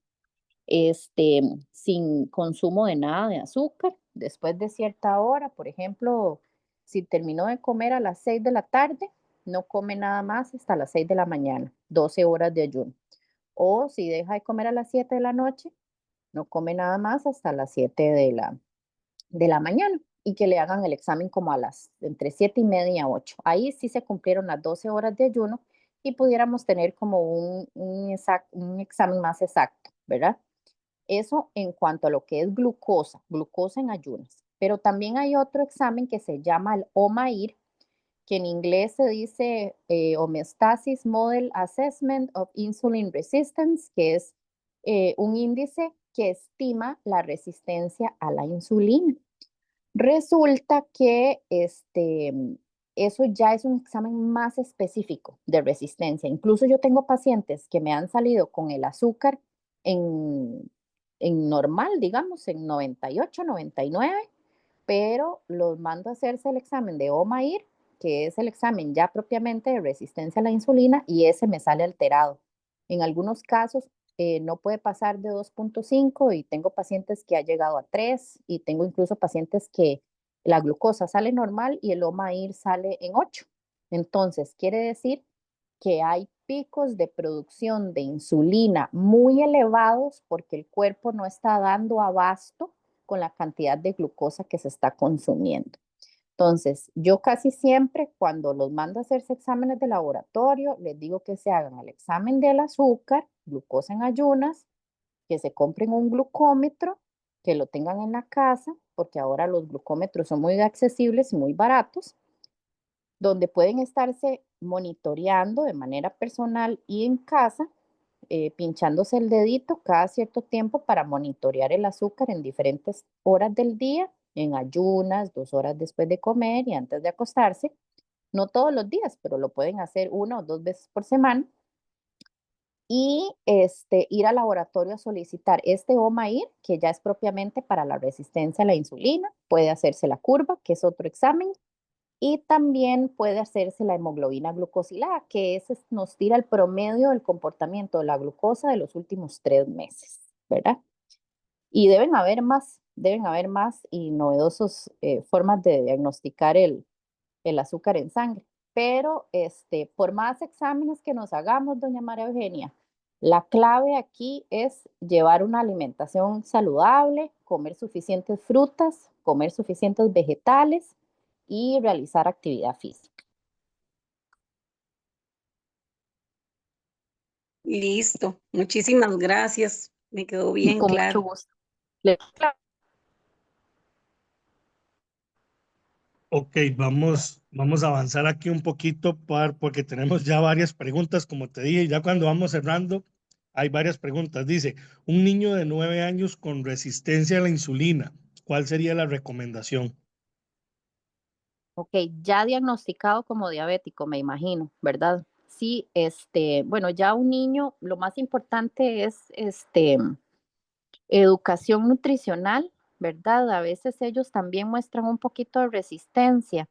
sin consumo de nada de azúcar, después de cierta hora, por ejemplo, si terminó de comer a las 6 de la tarde, no come nada más hasta las 6 de la mañana, 12 horas de ayuno. O si deja de comer a las 7 de la noche, no come nada más hasta las 7 de la mañana y que le hagan el examen como a las entre 7:30 y 8. Ahí sí se cumplieron las 12 horas de ayuno y pudiéramos tener como un examen más exacto, ¿verdad? Eso en cuanto a lo que es glucosa en ayunas. Pero también hay otro examen que se llama el OMAIR, que en inglés se dice Homeostasis Model Assessment of Insulin Resistance, que es un índice que estima la resistencia a la insulina. Resulta que eso ya es un examen más específico de resistencia. Incluso yo tengo pacientes que me han salido con el azúcar en, en normal, digamos, en 98, 99, pero los mando a hacerse el examen de OMAIR, que es el examen ya propiamente de resistencia a la insulina, y ese me sale alterado. En algunos casos no puede pasar de 2.5 y tengo pacientes que ha llegado a 3 y tengo incluso pacientes que la glucosa sale normal y el OMAIR sale en 8. Entonces, quiere decir que hay picos de producción de insulina muy elevados porque el cuerpo no está dando abasto con la cantidad de glucosa que se está consumiendo. Entonces, yo casi siempre cuando los mando a hacerse exámenes de laboratorio, les digo que se hagan el examen del azúcar, glucosa en ayunas, que se compren un glucómetro que lo tengan en la casa, porque ahora los glucómetros son muy accesibles y muy baratos, donde pueden estarse monitoreando de manera personal y en casa, pinchándose el dedito cada cierto tiempo para monitorear el azúcar en diferentes horas del día, en ayunas, 2 horas después de comer y antes de acostarse. No todos los días, pero lo pueden hacer 1 o 2 veces por semana. Y ir al laboratorio a solicitar este OMAIR, que ya es propiamente para la resistencia a la insulina. Puede hacerse la curva, que es otro examen, y también puede hacerse la hemoglobina glucosilada, que nos tira el promedio del comportamiento de la glucosa de los últimos 3 meses, ¿verdad? Y deben haber más y novedosos formas de diagnosticar el azúcar en sangre. Pero por más exámenes que nos hagamos, doña María Eugenia, la clave aquí es llevar una alimentación saludable, comer suficientes frutas, comer suficientes vegetales y realizar actividad física. Listo. Muchísimas gracias. Me quedó bien Con mucho claro. gusto. Ok, vamos a avanzar aquí un poquito porque tenemos ya varias preguntas, como te dije, ya cuando vamos cerrando, hay varias preguntas. Dice, un niño de 9 años con resistencia a la insulina, ¿cuál sería la recomendación? Ok, ya diagnosticado como diabético, me imagino, ¿verdad? Sí, bueno, ya un niño, lo más importante es educación nutricional, ¿verdad? A veces ellos también muestran un poquito de resistencia.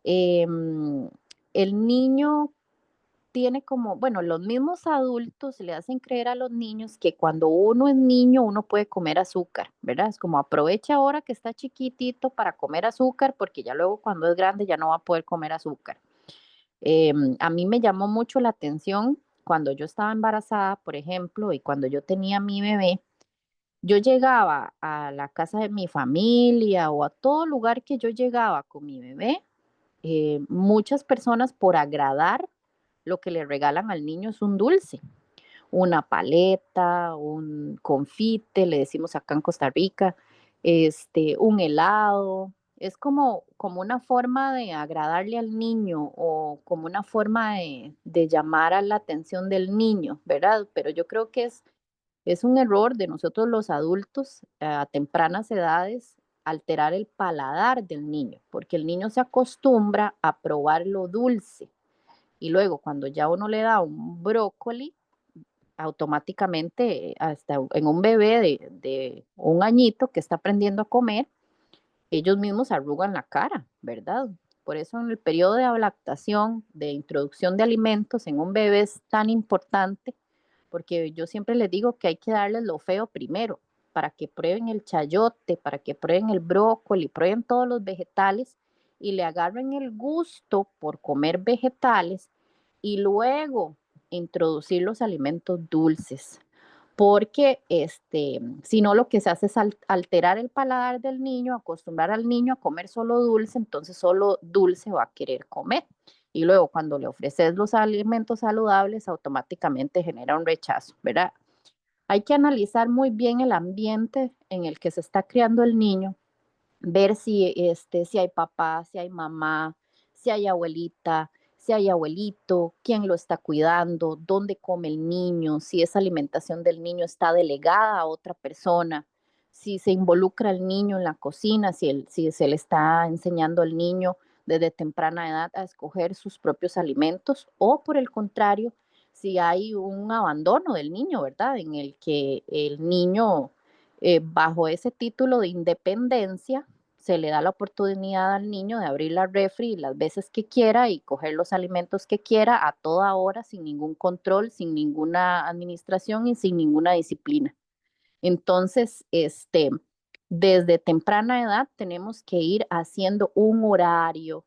El niño tiene como, bueno, los mismos adultos le hacen creer a los niños que cuando uno es niño uno puede comer azúcar, ¿verdad? Es como aprovecha ahora que está chiquitito para comer azúcar porque ya luego cuando es grande ya no va a poder comer azúcar. A mí me llamó mucho la atención cuando yo estaba embarazada, por ejemplo, y cuando yo tenía mi bebé, yo llegaba a la casa de mi familia o a todo lugar que yo llegaba con mi bebé, muchas personas por agradar lo que le regalan al niño es un dulce, una paleta, un confite, le decimos acá en Costa Rica, un helado. Es como una forma de agradarle al niño o como una forma de llamar a la atención del niño, ¿verdad? Pero yo creo que es un error de nosotros los adultos a tempranas edades alterar el paladar del niño, porque el niño se acostumbra a probar lo dulce y luego cuando ya uno le da un brócoli, automáticamente hasta en un bebé de 1 añito que está aprendiendo a comer, ellos mismos arrugan la cara, ¿verdad? Por eso en el periodo de lactación, de introducción de alimentos en un bebé es tan importante, porque yo siempre les digo que hay que darles lo feo primero, para que prueben el chayote, para que prueben el brócoli, prueben todos los vegetales y le agarren el gusto por comer vegetales y luego introducir los alimentos dulces, porque si no lo que se hace es alterar el paladar del niño, acostumbrar al niño a comer solo dulce, entonces solo dulce va a querer comer. Y luego cuando le ofreces los alimentos saludables, automáticamente genera un rechazo, ¿verdad? Hay que analizar muy bien el ambiente en el que se está criando el niño, ver si hay papá, si hay mamá, si hay abuelita, si hay abuelito, quién lo está cuidando, dónde come el niño, si esa alimentación del niño está delegada a otra persona, si se involucra el niño en la cocina, si se le está enseñando al niño desde temprana edad a escoger sus propios alimentos o por el contrario, si hay un abandono del niño, ¿verdad? En el que el niño, bajo ese título de independencia, se le da la oportunidad al niño de abrir la refri las veces que quiera y coger los alimentos que quiera a toda hora sin ningún control, sin ninguna administración y sin ninguna disciplina. Entonces, desde temprana edad tenemos que ir haciendo un horario,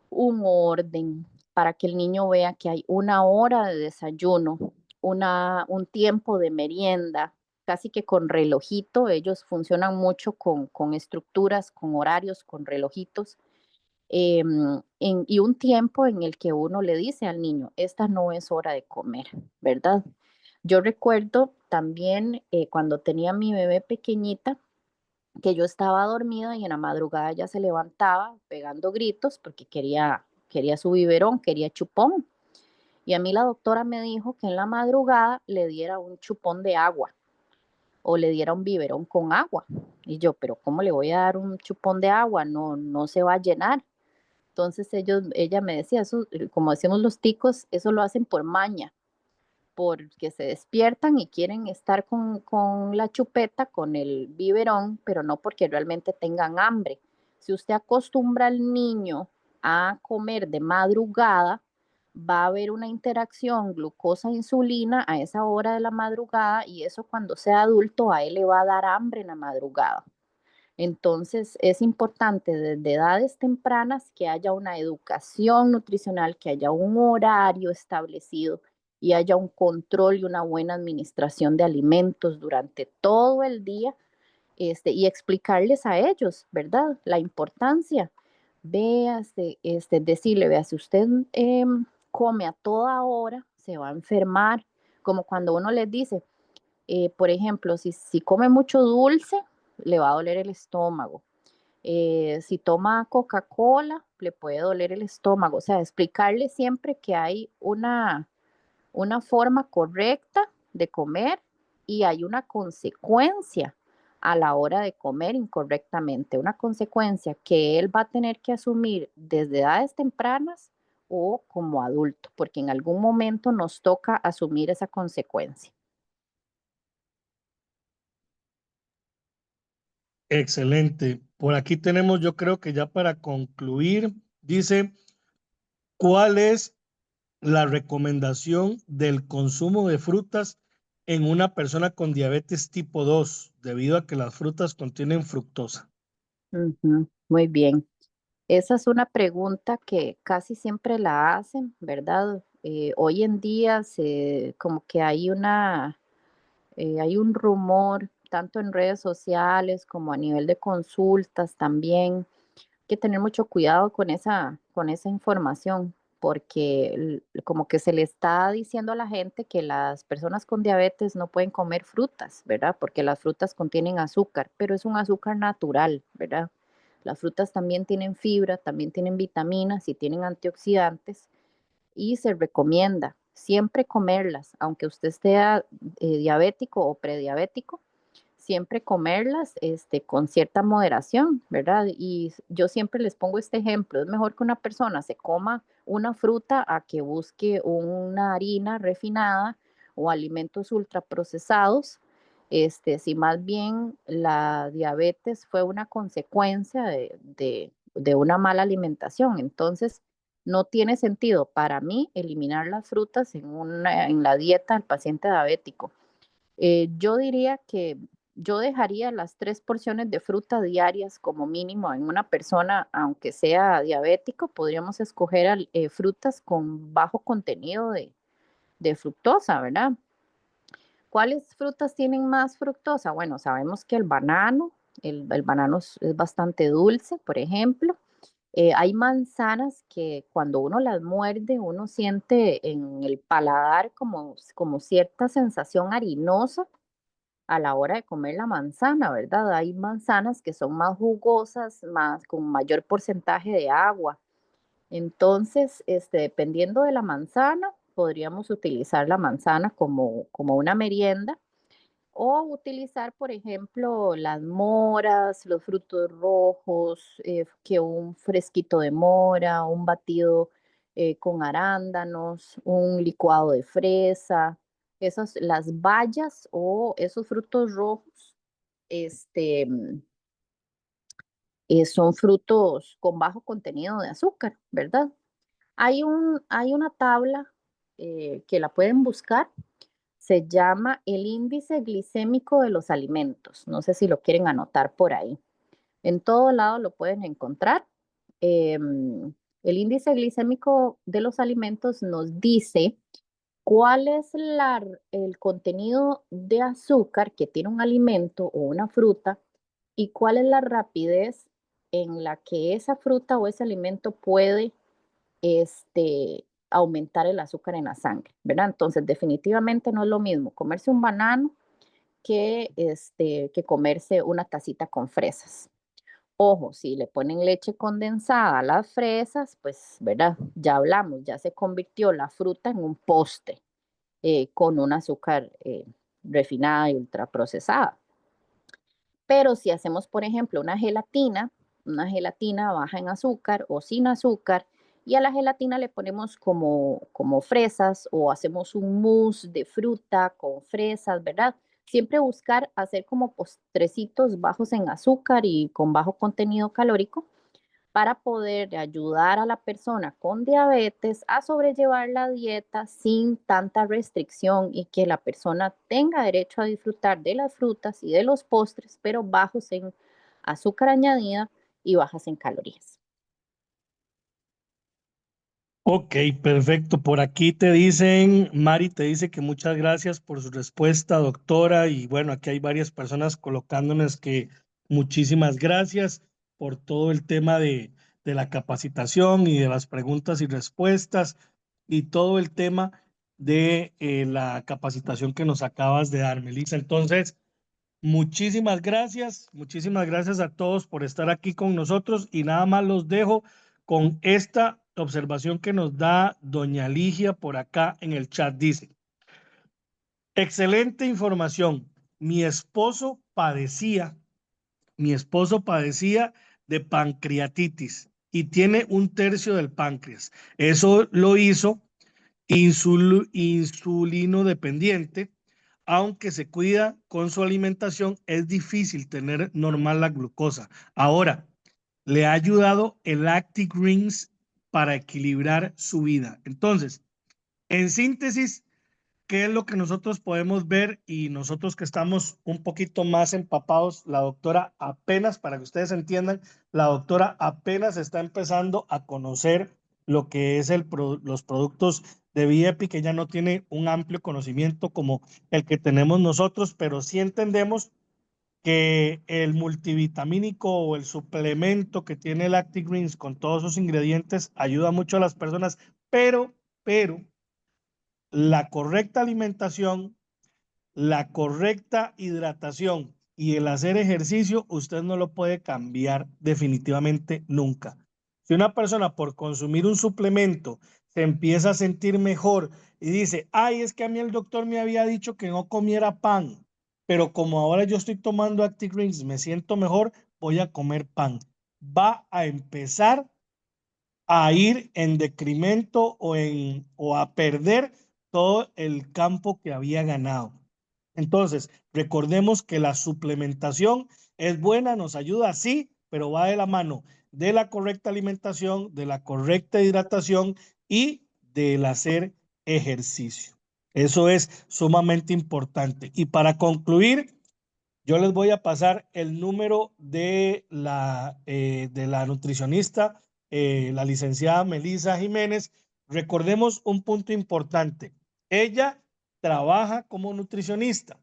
un orden para que el niño vea que hay 1 hora de desayuno, un tiempo de merienda, casi que con relojito. Ellos funcionan mucho con estructuras, con horarios, con relojitos. Y un tiempo en el que uno le dice al niño, esta no es hora de comer, ¿verdad? Yo recuerdo también cuando tenía mi bebé pequeñita, que yo estaba dormida y en la madrugada ella se levantaba pegando gritos porque quería su biberón, quería chupón. Y a mí la doctora me dijo que en la madrugada le diera un chupón de agua o le diera un biberón con agua. Y yo, pero ¿cómo le voy a dar un chupón de agua? No se va a llenar. Entonces ella me decía, eso, como decimos los ticos, eso lo hacen por maña, porque se despiertan y quieren estar con la chupeta, con el biberón, pero no porque realmente tengan hambre. Si usted acostumbra al niño a comer de madrugada, va a haber una interacción glucosa-insulina a esa hora de la madrugada y eso cuando sea adulto a él le va a dar hambre en la madrugada. Entonces es importante desde edades tempranas que haya una educación nutricional, que haya un horario establecido y haya un control y una buena administración de alimentos durante todo el día, y explicarles a ellos, ¿verdad? La importancia. Véase, decirle, vea, si usted come a toda hora, se va a enfermar, como cuando uno les dice, por ejemplo, si come mucho dulce, le va a doler el estómago. Si toma Coca-Cola, le puede doler el estómago. O sea, explicarle siempre que hay una forma correcta de comer y hay una consecuencia a la hora de comer incorrectamente, una consecuencia que él va a tener que asumir desde edades tempranas o como adulto, porque en algún momento nos toca asumir esa consecuencia. Excelente. Por aquí tenemos, yo creo que ya para concluir, dice, ¿cuál es la recomendación del consumo de frutas en una persona con diabetes tipo 2, debido a que las frutas contienen fructosa? Ujú, muy bien. Esa es una pregunta que casi siempre la hacen, ¿verdad? Hoy en día como que hay un rumor, tanto en redes sociales como a nivel de consultas también. Hay que tener mucho cuidado con esa información, porque como que se le está diciendo a la gente que las personas con diabetes no pueden comer frutas, ¿verdad? Porque las frutas contienen azúcar, pero es un azúcar natural, ¿verdad? Las frutas también tienen fibra, también tienen vitaminas y tienen antioxidantes y se recomienda siempre comerlas, aunque usted sea diabético o prediabético, siempre comerlas con cierta moderación, ¿verdad? Y yo siempre les pongo este ejemplo, es mejor que una persona se coma una fruta a que busque una harina refinada o alimentos ultraprocesados, si más bien la diabetes fue una consecuencia de una mala alimentación. Entonces, no tiene sentido para mí eliminar las frutas en la dieta del paciente diabético. Yo diría que yo dejaría las 3 porciones de fruta diarias como mínimo en una persona, aunque sea diabético, podríamos escoger frutas con bajo contenido de fructosa, ¿verdad? ¿Cuáles frutas tienen más fructosa? Bueno, sabemos que el banano, el banano es bastante dulce, por ejemplo. Hay manzanas que cuando uno las muerde, uno siente en el paladar como cierta sensación harinosa a la hora de comer la manzana, ¿verdad? Hay manzanas que son más jugosas, con mayor porcentaje de agua. Entonces, dependiendo de la manzana, podríamos utilizar la manzana como una merienda o utilizar, por ejemplo, las moras, los frutos rojos, que un fresquito de mora, un batido con arándanos, un licuado de fresa, las bayas o esos frutos rojos, este, son frutos con bajo contenido de azúcar, ¿verdad? Hay una tabla que la pueden buscar, se llama el índice glicémico de los alimentos. No sé si lo quieren anotar por ahí. En todo lado lo pueden encontrar. El índice glicémico de los alimentos nos dice cuál es el contenido de azúcar que tiene un alimento o una fruta y cuál es la rapidez en la que esa fruta o ese alimento puede aumentar el azúcar en la sangre, ¿verdad? Entonces, definitivamente no es lo mismo comerse un banano que comerse una tacita con fresas. Ojo, si le ponen leche condensada a las fresas, pues, ¿verdad? Ya hablamos, ya se convirtió la fruta en un postre con un azúcar refinada y ultraprocesada. Pero si hacemos, por ejemplo, una gelatina baja en azúcar o sin azúcar, y a la gelatina le ponemos como fresas o hacemos un mousse de fruta con fresas, ¿verdad? Siempre buscar hacer como postrecitos bajos en azúcar y con bajo contenido calórico para poder ayudar a la persona con diabetes a sobrellevar la dieta sin tanta restricción y que la persona tenga derecho a disfrutar de las frutas y de los postres, pero bajos en azúcar añadida y bajas en calorías. Ok, perfecto. Por aquí te dicen, Mari te dice que muchas gracias por su respuesta, doctora. Y bueno, aquí hay varias personas colocándonos que muchísimas gracias por todo el tema de la capacitación y de las preguntas y respuestas y todo el tema de la capacitación que nos acabas de dar, Melissa. Entonces, muchísimas gracias a todos por estar aquí con nosotros y nada más los dejo con esta observación que nos da doña Ligia por acá en el chat. Dice, excelente información. Mi esposo padecía de pancreatitis y tiene 1/3 del páncreas. Eso lo hizo insulino dependiente. Aunque se cuida con su alimentación, es difícil tener normal la glucosa. Ahora, le ha ayudado el ActiGreens para equilibrar su vida. Entonces, en síntesis, ¿qué es lo que nosotros podemos ver? Y nosotros que estamos un poquito más empapados, la doctora apenas, para que ustedes entiendan, la doctora apenas está empezando a conocer lo que es los productos de Viepi, que ya no tiene un amplio conocimiento como el que tenemos nosotros, pero sí entendemos que el multivitamínico o el suplemento que tiene el ActiGreens con todos sus ingredientes ayuda mucho a las personas, pero la correcta alimentación, la correcta hidratación y el hacer ejercicio, usted no lo puede cambiar definitivamente nunca. Si una persona por consumir un suplemento se empieza a sentir mejor y dice, ay, es que a mí el doctor me había dicho que no comiera pan, pero como ahora yo estoy tomando ActiGreens, me siento mejor, voy a comer pan. Va a empezar a ir en decremento o a perder todo el campo que había ganado. Entonces, recordemos que la suplementación es buena, nos ayuda, sí, pero va de la mano de la correcta alimentación, de la correcta hidratación y del hacer ejercicio. Eso es sumamente importante. Y para concluir, yo les voy a pasar el número de la nutricionista, la licenciada Melissa Jiménez. Recordemos un punto importante. Ella trabaja como nutricionista.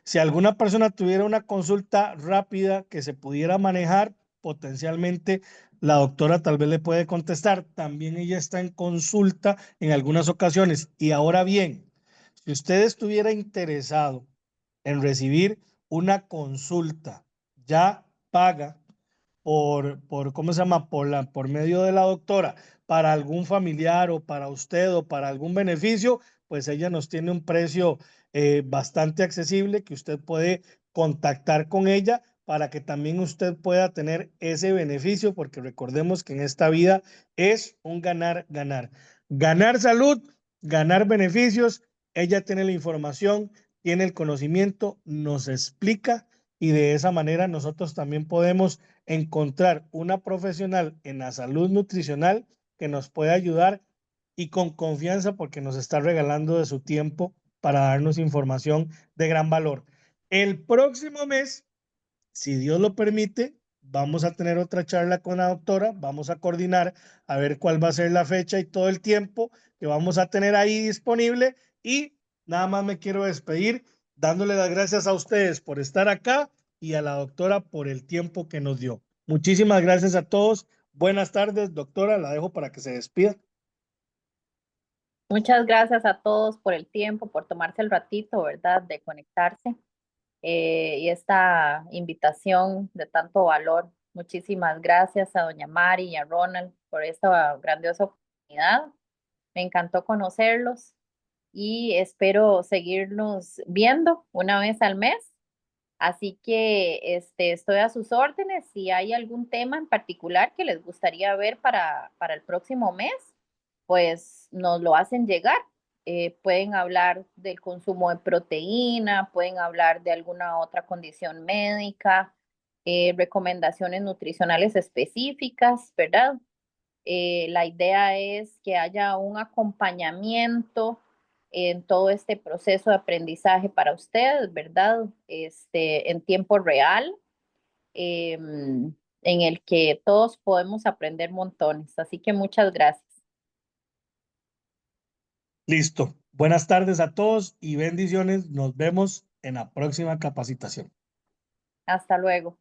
Si alguna persona tuviera una consulta rápida que se pudiera manejar, potencialmente la doctora tal vez le puede contestar. También ella está en consulta en algunas ocasiones. Y ahora bien, si usted estuviera interesado en recibir una consulta ya paga ¿cómo se llama? Por medio de la doctora para algún familiar o para usted o para algún beneficio, pues ella nos tiene un precio bastante accesible que usted puede contactar con ella para que también usted pueda tener ese beneficio, porque recordemos que en esta vida es un ganar, ganar. Ganar salud, ganar beneficios. Ella tiene la información, tiene el conocimiento, nos explica y de esa manera nosotros también podemos encontrar una profesional en la salud nutricional que nos pueda ayudar y con confianza porque nos está regalando de su tiempo para darnos información de gran valor. El próximo mes, si Dios lo permite, vamos a tener otra charla con la doctora, vamos a coordinar a ver cuál va a ser la fecha y todo el tiempo que vamos a tener ahí disponible y nada más me quiero despedir dándole las gracias a ustedes por estar acá y a la doctora por el tiempo que nos dio. Muchísimas gracias a todos. Buenas tardes, doctora. La dejo para que se despida. Muchas gracias a todos por el tiempo, por tomarse el ratito, ¿verdad?, de conectarse. y esta invitación de tanto valor. Muchísimas gracias a doña Mari y a Ronald por esta grandiosa oportunidad. Me encantó conocerlos y espero seguirnos viendo una vez al mes. Así que estoy a sus órdenes. Si hay algún tema en particular que les gustaría ver para el próximo mes, pues nos lo hacen llegar. Pueden hablar del consumo de proteína, pueden hablar de alguna otra condición médica, recomendaciones nutricionales específicas, ¿verdad? La idea es que haya un acompañamiento en todo este proceso de aprendizaje para ustedes, ¿verdad? En tiempo real, en el que todos podemos aprender montones. Así que muchas gracias. Listo. Buenas tardes a todos y bendiciones. Nos vemos en la próxima capacitación. Hasta luego.